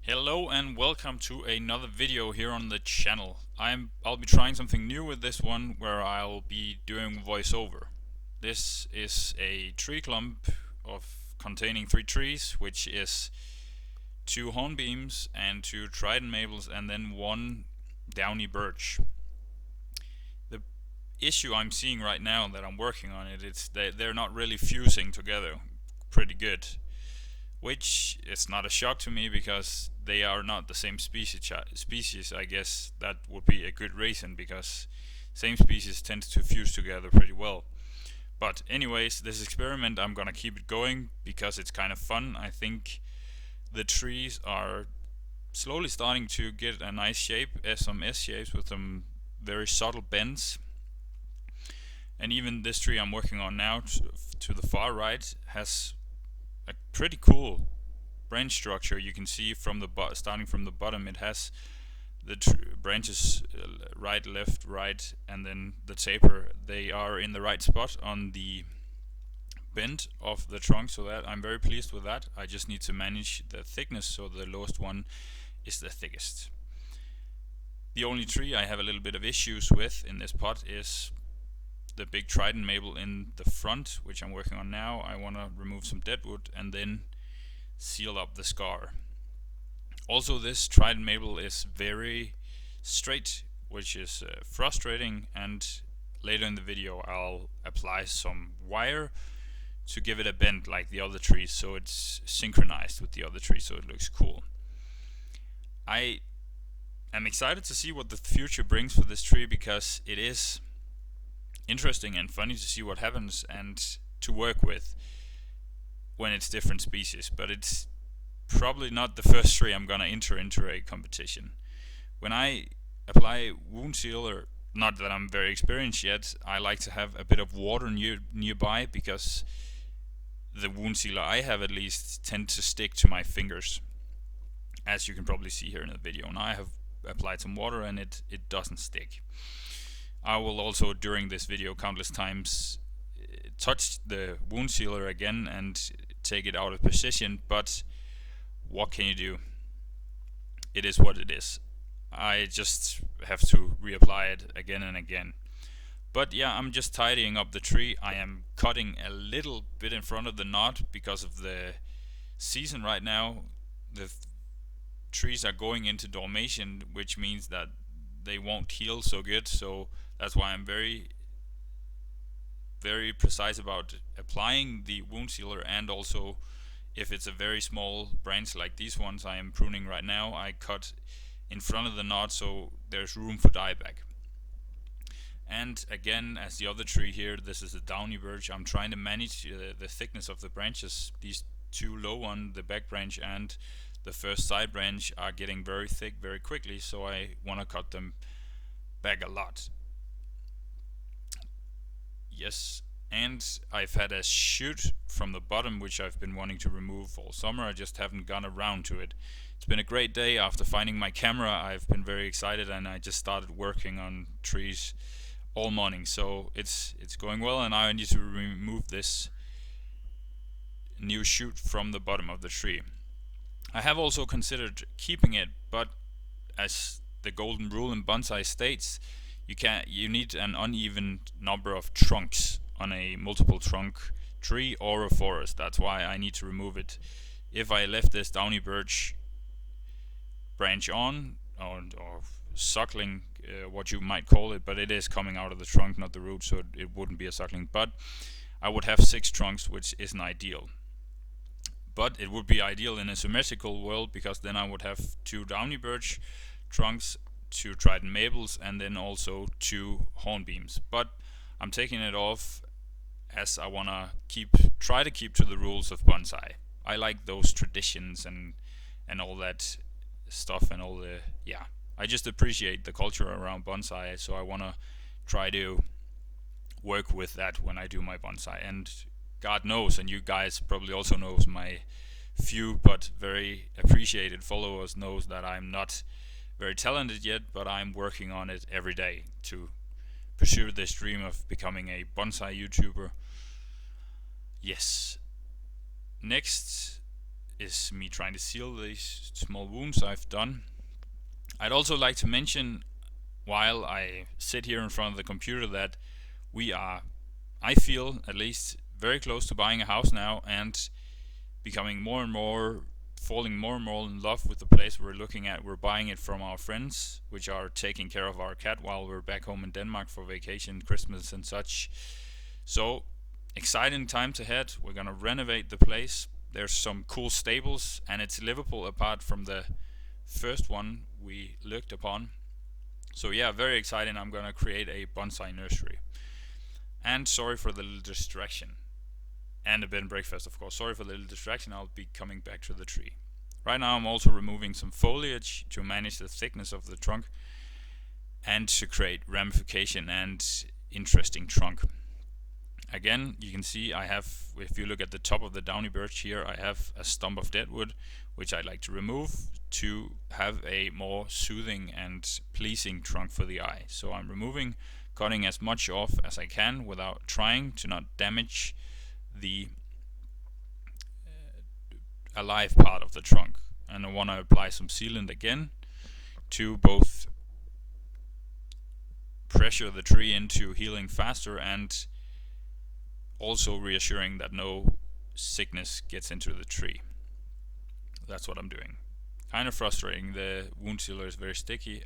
Hello and welcome to another video here on the channel. I'll be trying something new with this one where I'll be doing voiceover. This is a tree clump containing 3 trees, which is 2 hornbeams and 2 Trident maples and then 1 Downy birch. The issue I'm seeing right now that I'm working on it's that they're not really fusing together pretty good. Which is not a shock to me because they are not the same species. I guess that would be a good reason because same species tends to fuse together pretty well. But anyways, this experiment I'm gonna keep it going because it's kind of fun. I think the trees are slowly starting to get a nice shape, some S shapes with some very subtle bends. And even this tree I'm working on now to the far right has a pretty cool branch structure. You can see from the starting from the bottom, it has the branches right, left, right, and then the taper. They are in the right spot on the bend of the trunk, so that I'm very pleased with that. I just need to manage the thickness, so the lowest one is the thickest. The only tree I have a little bit of issues with in this pot is the big Trident maple in the front, which I'm working on now. I want to remove some dead wood and then seal up the scar. Also, this Trident maple is very straight, which is frustrating, and later in the video I'll apply some wire to give it a bend like the other trees, so it's synchronized with the other trees, so it looks cool. I am excited to see what the future brings for this tree because it is interesting and funny to see what happens and to work with when it's different species, but it's probably not the first tree I'm gonna enter into a competition. When I apply wound sealer, not that I'm very experienced yet, I like to have a bit of water nearby because the wound sealer I have at least tend to stick to my fingers, as you can probably see here in the video. Now I have applied some water and it doesn't stick. I will also during this video countless times touch the wound sealer again and take it out of position, but what can you do? It is what it is. I just have to reapply it again and again. But yeah, I'm just tidying up the tree. I am cutting a little bit in front of the knot because of the season right now. The trees are going into dormation, which means that they won't heal so good, so that's why I'm very precise about applying the wound sealer, and also if it's a very small branch like these ones I am pruning right now, I cut in front of the knot so there's room for dieback. And again, as the other tree here, this is a Downy birch, I'm trying to manage the thickness of the branches. These 2 low on the back branch and the first side branch are getting very thick very quickly, so I want to cut them back a lot. Yes, and I've had a shoot from the bottom which I've been wanting to remove all summer. I just haven't gone around to it. It's been a great day. After finding my camera, I've been very excited and I just started working on trees all morning, so it's going well, and now I need to remove this new shoot from the bottom of the tree. I have also considered keeping it, but as the golden rule in bonsai states, you need an uneven number of trunks on a multiple trunk tree or a forest. That's why I need to remove it. If I left this Downy birch branch on, or suckling, what you might call it, but it is coming out of the trunk, not the root, so it wouldn't be a suckling, but I would have 6 trunks, which isn't ideal. But it would be ideal in a symmetrical world because then I would have 2 Downy birch trunks, 2 Trident maples, and then also 2 hornbeams. But I'm taking it off as I wanna try to keep to the rules of bonsai. I like those traditions and all that stuff and all the I just appreciate the culture around bonsai, so I wanna try to work with that when I do my bonsai. And God knows, and you guys probably also knows, my few but very appreciated followers knows that I'm not very talented yet, but I'm working on it every day to pursue this dream of becoming a bonsai YouTuber. Yes. Next is me trying to seal these small wounds I've done. I'd also like to mention, while I sit here in front of the computer, that we are, I feel at least, very close to buying a house now and becoming more and more, falling more and more in love with the place we're looking at. We're buying it from our friends, which are taking care of our cat while we're back home in Denmark for vacation, Christmas and such. So, exciting times ahead. We're gonna renovate the place. There's some cool stables, and it's livable apart from the first one we looked upon. So yeah, very exciting. I'm gonna create a bonsai nursery. And sorry for the little distraction. And a bed and breakfast, of course. Sorry for the little distraction. I'll be coming back to the tree. Right now I'm also removing some foliage to manage the thickness of the trunk and to create ramification and interesting trunk. Again, you can see I have, if you look at the top of the Downy Birch here, I have a stump of deadwood which I'd like to remove to have a more soothing and pleasing trunk for the eye. So I'm removing, cutting as much off as I can without trying to not damage the alive part of the trunk. And I want to apply some sealant again to both pressure the tree into healing faster and also reassuring that no sickness gets into the tree. That's what I'm doing. Kind of frustrating. The wound sealer is very sticky,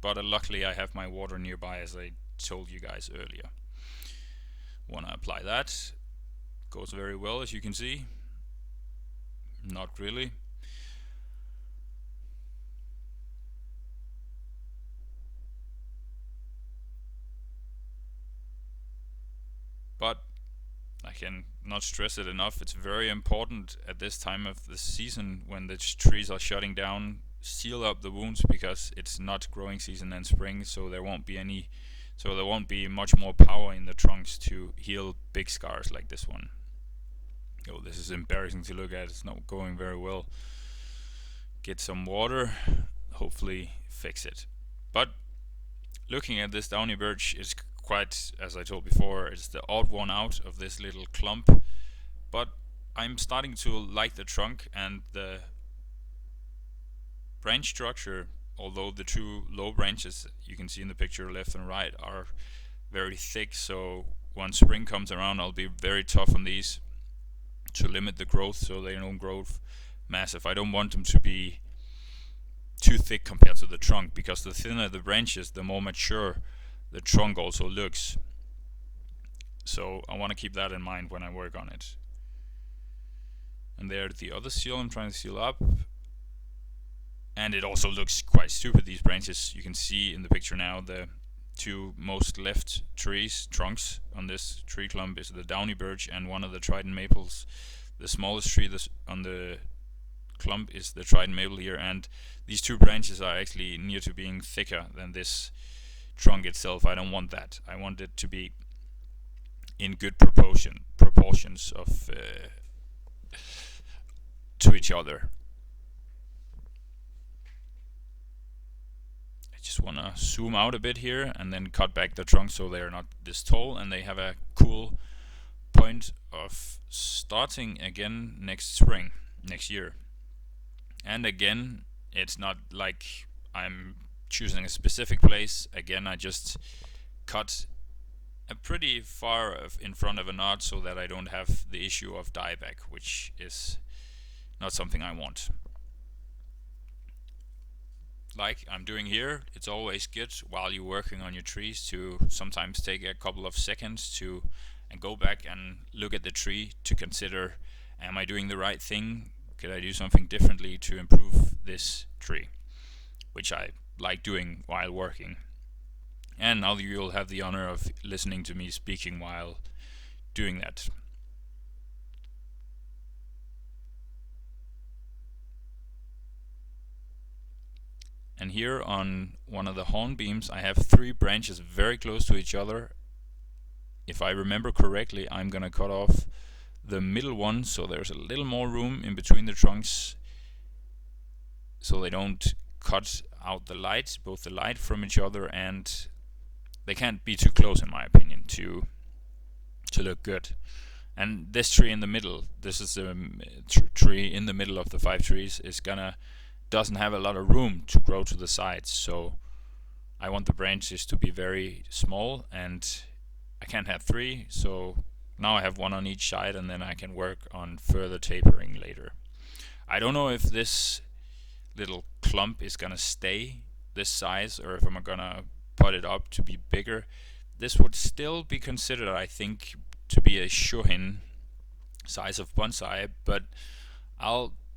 but luckily I have my water nearby, as I told you guys earlier. Want to apply that. Goes very well, as you can see. Not really. But I can not stress it enough. It's very important at this time of the season, when the trees are shutting down, seal up the wounds, because it's not growing season and spring, so there won't be much more power in the trunks to heal big scars like this one. Oh, this is embarrassing to look at. It's not going very well. Get some water, hopefully fix it. But looking at this Downy Birch is quite, as I told before, it's the odd one out of this little clump. But I'm starting to like the trunk and the branch structure, although the two low branches you can see in the picture left and right are very thick. So when spring comes around, I'll be very tough on these to limit the growth so they don't grow massive. I don't want them to be too thick compared to the trunk, because the thinner the branches, the more mature the trunk also looks. So I want to keep that in mind when I work on it. And there's the other seal I'm trying to seal up. And it also looks quite stupid, these branches. You can see in the picture now the two most left trunks on this tree clump is the Downy Birch and one of the Trident maples. The smallest tree on the clump is the Trident maple here, and these two branches are actually near to being thicker than this trunk itself. I don't want that. I want it to be in good proportions of to each other. Just want to zoom out a bit here and then cut back the trunk so they're not this tall, and they have a cool point of starting again next year. And again, it's not like I'm choosing a specific place. Again, I just cut a pretty far in front of a knot so that I don't have the issue of dieback, which is not something I want. Like I'm doing here, it's always good while you're working on your trees to sometimes take a couple of seconds and go back and look at the tree to consider, am I doing the right thing? Could I do something differently to improve this tree? Which I like doing while working. And now you'll have the honor of listening to me speaking while doing that. And here on one of the hornbeams I have 3 branches very close to each other. If I remember correctly, I'm gonna cut off the middle one so there's a little more room in between the trunks so they don't cut out the light, both the light from each other, and they can't be too close in my opinion to look good. And this tree in the middle, this is the tree in the middle of the 5 trees, doesn't have a lot of room to grow to the sides, so I want the branches to be very small, and I can't have 3, so now I have 1 on each side, and then I can work on further tapering later. I don't know if this little clump is gonna stay this size or if I'm gonna put it up to be bigger. This would still be considered, I think, to be a shohin size of bonsai, but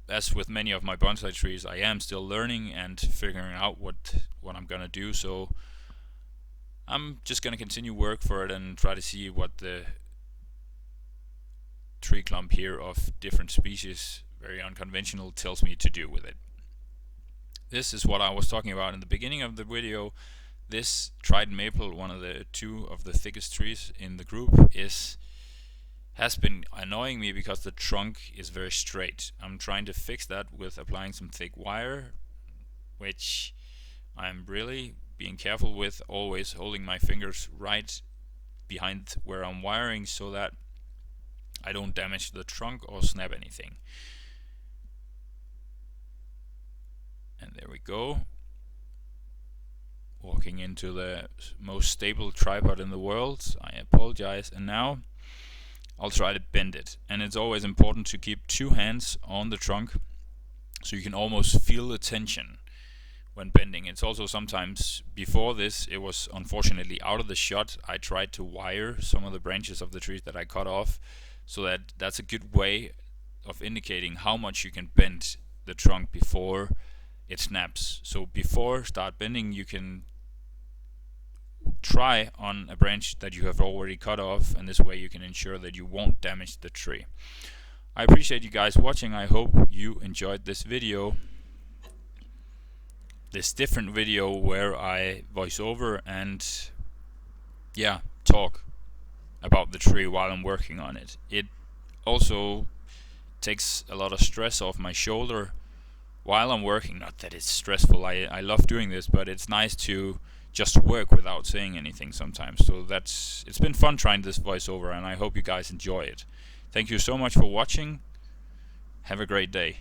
as with many of my bonsai trees, I am still learning and figuring out what I'm gonna do, so I'm just gonna continue work for it and try to see what the tree clump here of different species, very unconventional, tells me to do with it. This is what I was talking about in the beginning of the video. This Trident maple, one of the 2 of the thickest trees in the group, has been annoying me because the trunk is very straight. I'm trying to fix that with applying some thick wire, which I'm really being careful with, always holding my fingers right behind where I'm wiring so that I don't damage the trunk or snap anything. And there we go. Walking into the most stable tripod in the world. I apologize. And now I'll try to bend it. And it's always important to keep 2 hands on the trunk so you can almost feel the tension when bending. It's also sometimes, before this, it was unfortunately out of the shot. I tried to wire some of the branches of the trees that I cut off, so that's a good way of indicating how much you can bend the trunk before it snaps. So before start bending, you can try on a branch that you have already cut off, and this way you can ensure that you won't damage the tree. I appreciate you guys watching. I hope you enjoyed this video, this different video where I voice over and talk about the tree while I'm working on it. It also takes a lot of stress off my shoulder while I'm working. Not that it's stressful, I love doing this, but it's nice to just work without saying anything sometimes. So it's been fun trying this voiceover, and I hope you guys enjoy it. Thank you so much for watching. Have a great day.